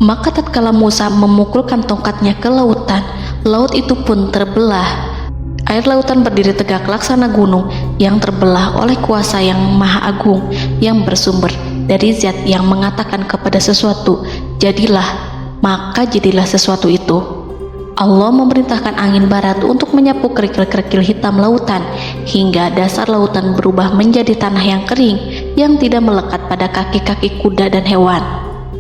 Maka tatkala Musa memukulkan tongkatnya ke lautan, laut itu pun terbelah. Air lautan berdiri tegak laksana gunung yang terbelah oleh kuasa yang maha agung, yang bersumber dari zat yang mengatakan kepada sesuatu, "Jadilah," maka jadilah sesuatu itu. Allah memerintahkan angin barat untuk menyapu kerikil-kerikil hitam lautan, hingga dasar lautan berubah menjadi tanah yang kering, yang tidak melekat pada kaki-kaki kuda dan hewan.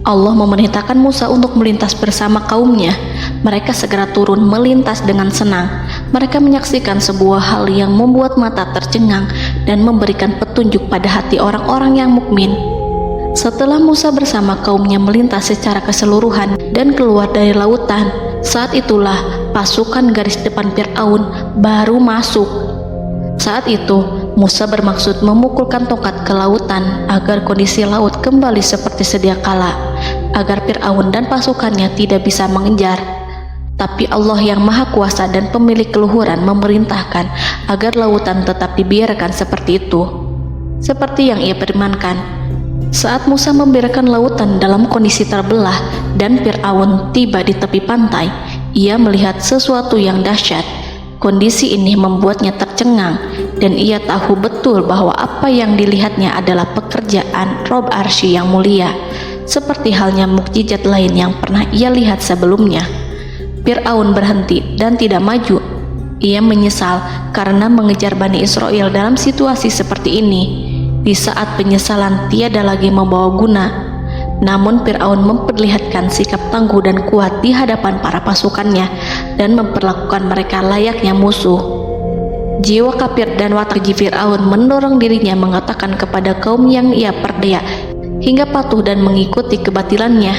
Allah memerintahkan Musa untuk melintas bersama kaumnya. Mereka segera turun melintas dengan senang. Mereka menyaksikan sebuah hal yang membuat mata tercengang dan memberikan petunjuk pada hati orang-orang yang mukmin. Setelah Musa bersama kaumnya melintas secara keseluruhan dan keluar dari lautan, saat itulah pasukan garis depan Fir'aun baru masuk. Saat itu Musa bermaksud memukulkan tongkat ke lautan agar kondisi laut kembali seperti sedia kala, agar Fir'aun dan pasukannya tidak bisa mengejar. Tapi Allah yang Maha Kuasa dan pemilik keluhuran memerintahkan agar lautan tetap dibiarkan seperti itu, seperti yang Ia firmankan. Saat Musa membiarkan lautan dalam kondisi terbelah dan Fir'aun tiba di tepi pantai, ia melihat sesuatu yang dahsyat. Kondisi ini membuatnya tercengang, dan ia tahu betul bahwa apa yang dilihatnya adalah pekerjaan Rob Arsy yang mulia, seperti halnya mukjizat lain yang pernah ia lihat sebelumnya. Fir'aun berhenti dan tidak maju. Ia menyesal karena mengejar Bani Israel dalam situasi seperti ini. Di saat penyesalan tiada lagi membawa guna, namun Fir'aun memperlihatkan sikap tangguh dan kuat di hadapan para pasukannya dan memperlakukan mereka layaknya musuh. Jiwa kafir dan watak Fir'aun mendorong dirinya mengatakan kepada kaum yang ia perdaya hingga patuh dan mengikuti kebatilannya,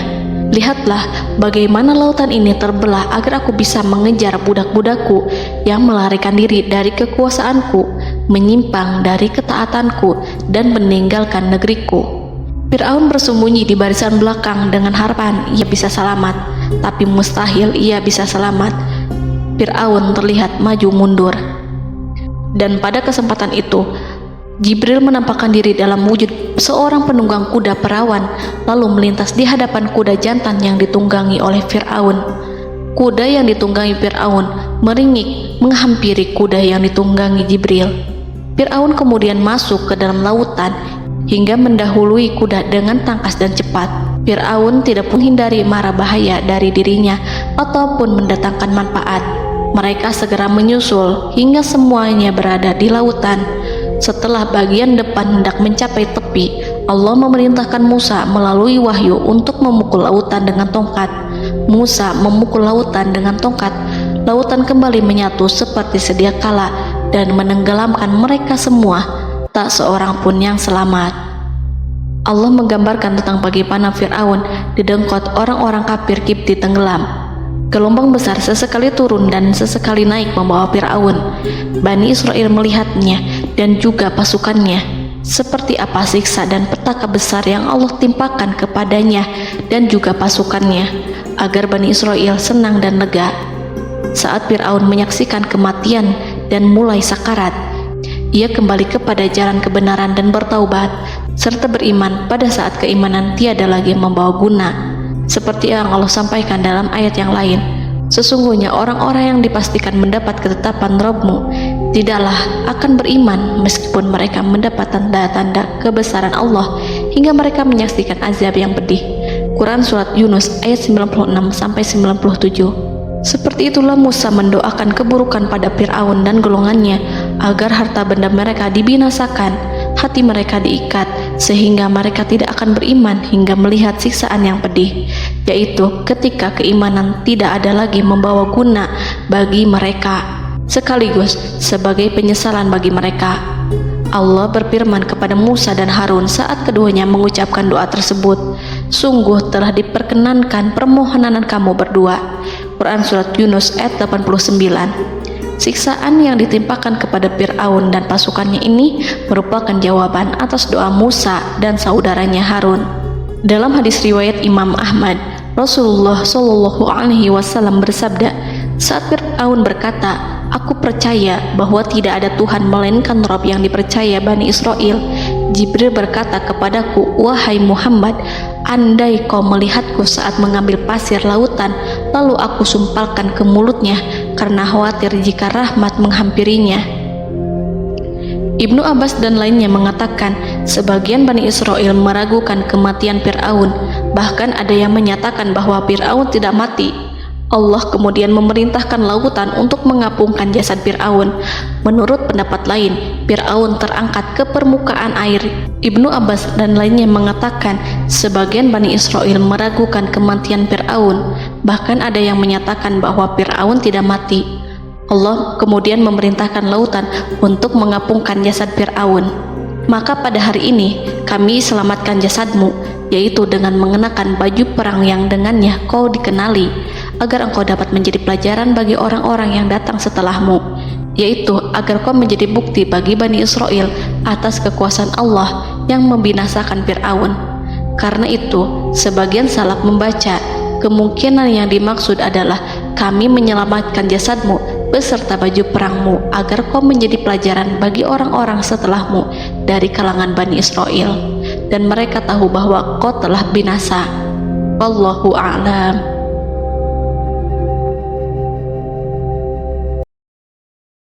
"Lihatlah bagaimana lautan ini terbelah agar aku bisa mengejar budak-budakku yang melarikan diri dari kekuasaanku, menyimpang dari ketaatanku dan meninggalkan negeriku." Fir'aun bersembunyi di barisan belakang dengan harapan ia bisa selamat, tapi mustahil ia bisa selamat. Fir'aun terlihat maju mundur. Dan pada kesempatan itu, Jibril menampakkan diri dalam wujud seorang penunggang kuda perawan, lalu melintas di hadapan kuda jantan yang ditunggangi oleh Fir'aun. Kuda yang ditunggangi Fir'aun meringik menghampiri kuda yang ditunggangi Jibril. Fir'aun kemudian masuk ke dalam lautan hingga mendahului kuda dengan tangkas dan cepat. Fir'aun tidak menghindari mara bahaya dari dirinya ataupun mendatangkan manfaat. Mereka segera menyusul hingga semuanya berada di lautan. Setelah bagian depan hendak mencapai tepi, Allah memerintahkan Musa melalui wahyu untuk memukul lautan dengan tongkat. Musa memukul lautan dengan tongkat. Lautan kembali menyatu seperti sedia kala dan menenggelamkan mereka semua. Tak seorang pun yang selamat. Allah menggambarkan tentang bagaimana Fir'aun didengkot orang-orang kafir Kipti tenggelam. Gelombang besar sesekali turun dan sesekali naik membawa Fir'aun. Bani Israel melihatnya dan juga pasukannya. seperti apa siksa dan petaka besar yang Allah timpakan kepadanya dan juga pasukannya, agar Bani Israel senang dan lega. Saat Fir'aun menyaksikan kematian dan mulai sakarat, ia kembali kepada jalan kebenaran dan bertaubat, serta beriman pada saat keimanan tiada lagi membawa guna. Seperti yang Allah sampaikan dalam ayat yang lain, sesungguhnya orang-orang yang dipastikan mendapat ketetapan Rabb-Mu tidaklah akan beriman meskipun mereka mendapat tanda-tanda kebesaran Allah hingga mereka menyaksikan azab yang pedih. Quran Surat Yunus ayat 96-97. Seperti itulah Musa mendoakan keburukan pada Fir'aun dan golongannya agar harta benda mereka dibinasakan, hati mereka diikat sehingga mereka tidak akan beriman hingga melihat siksaan yang pedih, yaitu ketika keimanan tidak ada lagi membawa guna bagi mereka, sekaligus sebagai penyesalan bagi mereka. Allah berfirman kepada Musa dan Harun saat keduanya mengucapkan doa tersebut, sungguh telah diperkenankan permohonan kamu berdua. Quran Surat Yunus ayat 89. Siksaan yang ditimpakan kepada Fir'aun dan pasukannya ini merupakan jawaban atas doa Musa dan saudaranya Harun. Dalam hadis riwayat Imam Ahmad, Rasulullah Shallallahu Alaihi Wasallam bersabda, saat Fir'aun berkata, aku percaya bahwa tidak ada Tuhan melainkan Rabb yang dipercaya Bani Israel, Jibril berkata kepadaku, wahai Muhammad, andai kau melihatku saat mengambil pasir lautan, lalu aku sumpalkan ke mulutnya karena khawatir jika rahmat menghampirinya. Ibnu Abbas dan lainnya mengatakan, sebagian Bani Israel meragukan kematian Fir'aun, bahkan ada yang menyatakan bahwa Fir'aun tidak mati. Allah kemudian memerintahkan lautan untuk mengapungkan jasad Fir'aun. Menurut pendapat lain, Fir'aun terangkat ke permukaan air. Ibnu Abbas dan lainnya mengatakan sebagian Bani Israel meragukan kematian Fir'aun, bahkan ada yang menyatakan bahwa Fir'aun tidak mati. Allah kemudian memerintahkan lautan untuk mengapungkan jasad Fir'aun. Maka pada hari ini kami selamatkan jasadmu, yaitu dengan mengenakan baju perang yang dengannya kau dikenali, agar engkau dapat menjadi pelajaran bagi orang-orang yang datang setelahmu, yaitu agar kau menjadi bukti bagi Bani Israel atas kekuasaan Allah yang membinasakan Fir'aun. Karena itu, sebagian salaf membaca kemungkinan yang dimaksud adalah kami menyelamatkan jasadmu beserta baju perangmu agar kau menjadi pelajaran bagi orang-orang setelahmu dari kalangan Bani Israel, dan mereka tahu bahwa kau telah binasa. Wallahu a'lam.